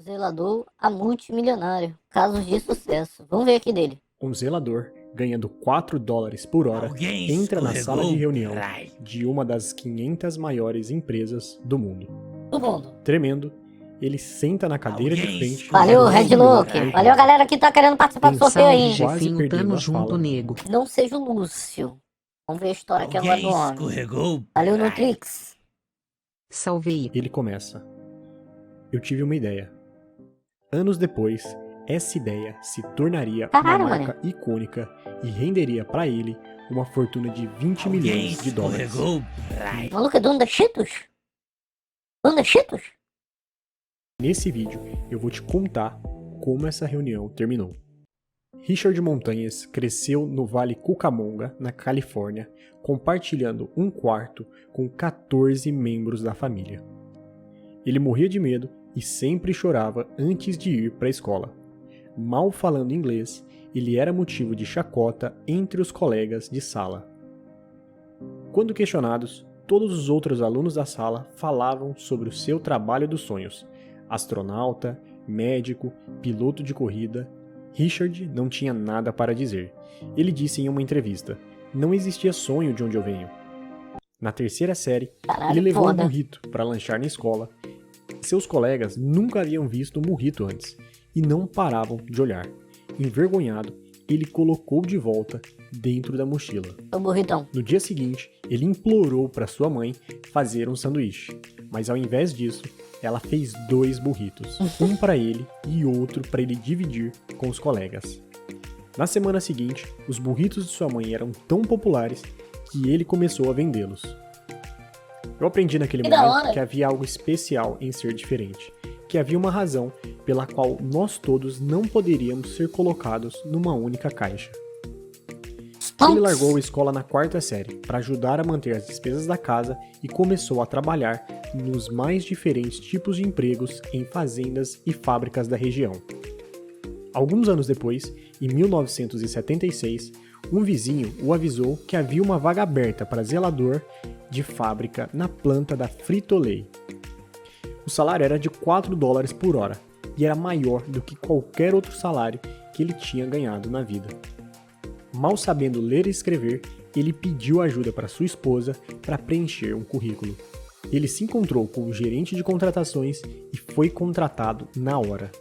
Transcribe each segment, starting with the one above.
Zelador a multimilionário. Casos de sucesso. Vamos ver aqui dele. Um zelador, ganhando 4 dólares por hora, entra na sala de reunião de uma das 500 maiores empresas do mundo. Do mundo. Tremendo, ele senta na cadeira de frente. Valeu, Red Look. Valeu, galera que tá querendo participar do sorteio aí. Quase Jefinho, perdendo tamo a junto, fala. nego. Não seja o Lúcio. Vamos ver a história aqui agora do homem. Valeu, Nutrix. Salvei. Ele começa. Eu tive uma ideia. Anos depois, essa ideia se tornaria Caralho, uma marca icônica e renderia pra ele uma fortuna de 20 milhões de dólares. O maluco é dono da Cheetos? Dono da Cheetos? Nesse vídeo, eu vou te contar como essa reunião terminou. Richard Montanhas cresceu no Vale Cucamonga, na Califórnia, compartilhando um quarto com 14 membros da família. Ele morria de medo e sempre chorava antes de ir para a escola. Mal falando inglês, ele era motivo de chacota entre os colegas de sala. Quando questionados, todos os outros alunos da sala falavam sobre o seu trabalho dos sonhos: astronauta, médico, piloto de corrida. Richard não tinha nada para dizer. Ele disse em uma entrevista: "Não existia sonho de onde eu venho." Na terceira série, ele levou um burrito para lanchar na escola. Seus colegas nunca haviam visto um burrito antes e não paravam de olhar. Envergonhado, ele colocou de volta dentro da mochila. O burritão. No dia seguinte, ele implorou para sua mãe fazer um sanduíche, mas ao invés disso, ela fez 2 burritos, um para ele e outro para ele dividir com os colegas. Na semana seguinte, os burritos de sua mãe eram tão populares que ele começou a vendê-los. Eu aprendi naquele momento que havia algo especial em ser diferente, que havia uma razão pela qual nós todos não poderíamos ser colocados numa única caixa. Ele largou a escola na 4ª série para ajudar a manter as despesas da casa e começou a trabalhar nos mais diferentes tipos de empregos em fazendas e fábricas da região. Alguns anos depois, em 1976, um vizinho o avisou que havia uma vaga aberta para zelador de fábrica na planta da Frito-Lay. O salário era de 4 dólares por hora e era maior do que qualquer outro salário que ele tinha ganhado na vida. Mal sabendo ler e escrever, ele pediu ajuda para sua esposa para preencher um currículo. Ele se encontrou com o gerente de contratações e foi contratado na hora.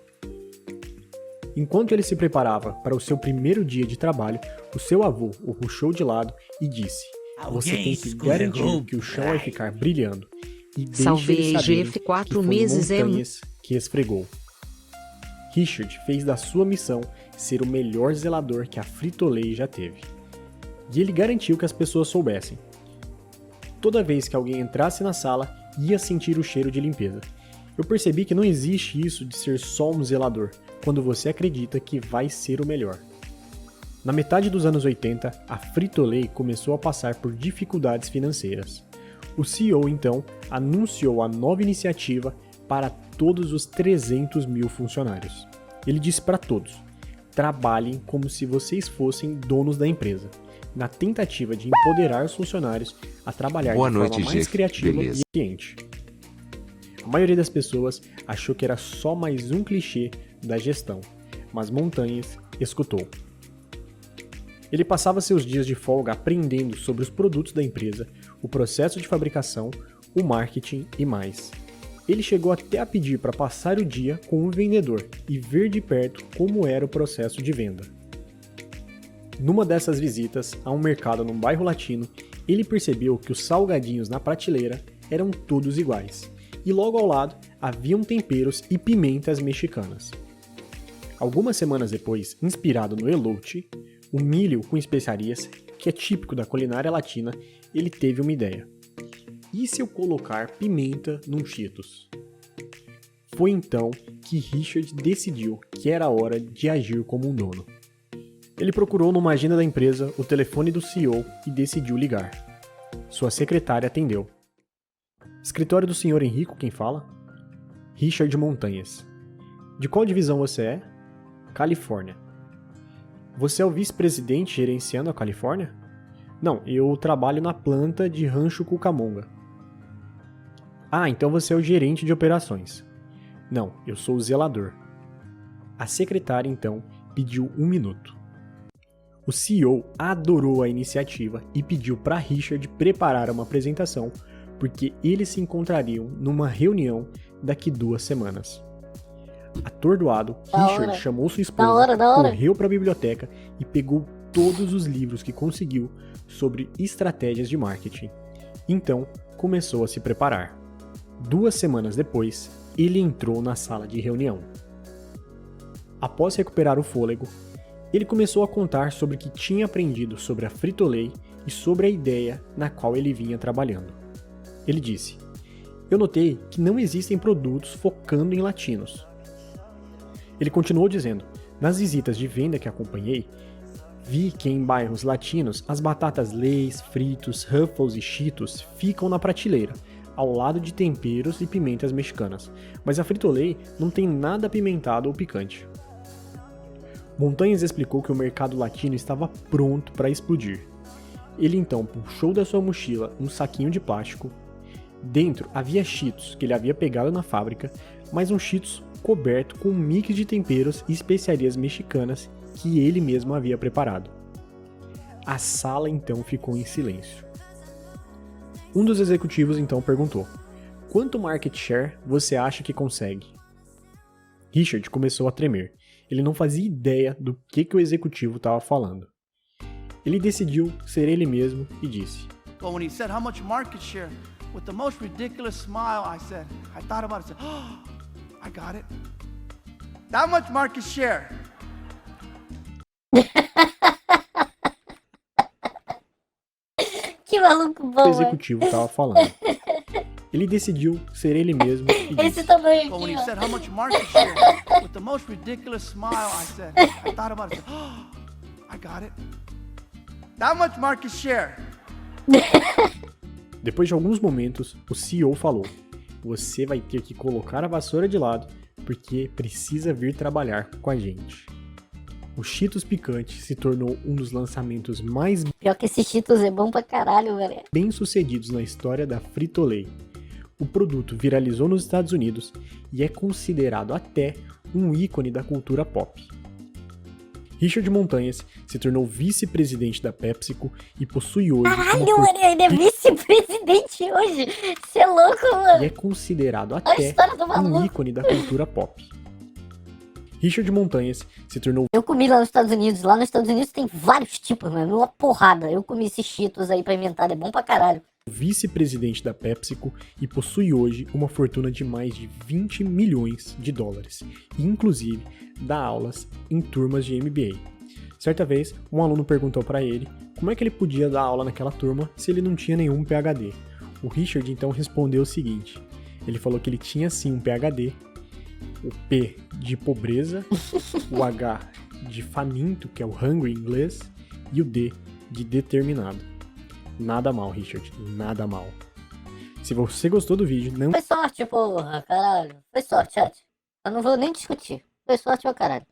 Enquanto ele se preparava para o seu primeiro dia de trabalho, o seu avô o puxou de lado e disse: "Você tem que garantir que o chão vai ficar brilhando e deixe ele saber que foi Montanhas que esfregou." Richard fez da sua missão ser o melhor zelador que a Frito-Lay já teve. E ele garantiu que as pessoas soubessem. Toda vez que alguém entrasse na sala, ia sentir o cheiro de limpeza. Eu percebi que não existe isso de ser só um zelador, quando você acredita que vai ser o melhor. Na metade dos anos 80, a Frito-Lay começou a passar por dificuldades financeiras. O CEO, então, anunciou a nova iniciativa para todos os 300 mil funcionários. Ele disse para todos: trabalhem como se vocês fossem donos da empresa, na tentativa de empoderar os funcionários a trabalhar de forma mais criativa e eficiente. A maioria das pessoas achou que era só mais um clichê da gestão, mas Montanhas escutou. Ele passava seus dias de folga aprendendo sobre os produtos da empresa, o processo de fabricação, o marketing e mais. Ele chegou até a pedir para passar o dia com um vendedor e ver de perto como era o processo de venda. Numa dessas visitas a um mercado num bairro latino, ele percebeu que os salgadinhos na prateleira eram todos iguais, e logo ao lado haviam temperos e pimentas mexicanas. Algumas semanas depois, inspirado no elote, o milho com especiarias, que é típico da culinária latina, ele teve uma ideia. E se eu colocar pimenta num Cheetos? Foi então que Richard decidiu que era hora de agir como um dono. Ele procurou numa agenda da empresa o telefone do CEO e decidiu ligar. Sua secretária atendeu. "Escritório do Sr. Henrico, quem fala?" "Richard Montanhas." "De qual divisão você é?" "Califórnia." "Você é o vice-presidente gerenciando a Califórnia?" "Não, eu trabalho na planta de Rancho Cucamonga." "Ah, então você é o gerente de operações." Não, eu sou o zelador. A secretária, então, pediu 1 minuto. O CEO adorou a iniciativa e pediu para Richard preparar uma apresentação, porque eles se encontrariam numa reunião daqui 2 semanas. Atordoado, Richard chamou sua esposa, correu para a biblioteca e pegou todos os livros que conseguiu sobre estratégias de marketing. Então, começou a se preparar. 2 semanas depois, ele entrou na sala de reunião. Após recuperar o fôlego, ele começou a contar sobre o que tinha aprendido sobre a Frito-Lay e sobre a ideia na qual ele vinha trabalhando. Ele disse: "Eu notei que não existem produtos focando em latinos." Ele continuou dizendo: "Nas visitas de venda que acompanhei, vi que em bairros latinos as batatas Lay's, Fritos, Ruffles e Cheetos ficam na prateleira, ao lado de temperos e pimentas mexicanas, mas a Frito-Lay não tem nada apimentado ou picante." Montanhas explicou que o mercado latino estava pronto para explodir. Ele então puxou da sua mochila um saquinho de plástico. Dentro havia Cheetos que ele havia pegado na fábrica, mas um Cheetos coberto com um mix de temperos e especiarias mexicanas que ele mesmo havia preparado. A sala então ficou em silêncio. Um dos executivos então perguntou: "Quanto market share você acha que consegue?" Richard começou a tremer. Ele não fazia ideia do que o executivo estava falando. Ele decidiu ser ele mesmo e disse: Well, when he said how much market share, with the most ridiculous smile, I thought about it, I said, "Oh, I got it. That much market share." Que maluco O bom, executivo estava falando. Ele decidiu ser ele mesmo e Esse disse: tamanho But when aqui, he ó. said how much market share, with the most ridiculous smile, I thought about it, I said, "Oh, I got it. That much market share." Depois de alguns momentos, o CEO falou: "Você vai ter que colocar a vassoura de lado, porque precisa vir trabalhar com a gente." O Cheetos Picante se tornou um dos lançamentos mais Pior que esse Cheetos é bom pra caralho, velho. bem-sucedidos na história da Frito-Lay. O produto viralizou nos Estados Unidos e é considerado até um ícone da cultura pop. Richard Montanhas se tornou vice-presidente da PepsiCo e possui hoje Caralho, mano, ele é vice-presidente hoje. Você é louco, e mano. é considerado Olha a até história do um maluco. ícone da cultura pop. Richard Montanhas se tornou Eu comi lá nos Estados Unidos. Lá nos Estados Unidos tem vários tipos, mano. Uma porrada. Eu comi esses Cheetos aí pra inventar. É bom pra caralho. vice-presidente da PepsiCo e possui hoje uma fortuna de mais de 20 milhões de dólares, e inclusive dá aulas em turmas de MBA. Certa vez, um aluno perguntou para ele como é que ele podia dar aula naquela turma se ele não tinha nenhum PhD. O Richard então respondeu o seguinte: ele falou que ele tinha sim um PhD, o P de pobreza, o H de faminto, que é o hungry em inglês, e o D de determinado. Nada mal, Richard, nada mal. Se você gostou do vídeo, não Foi sorte, porra, caralho. Foi sorte, chat. Eu não vou nem discutir. Foi sorte pra caralho.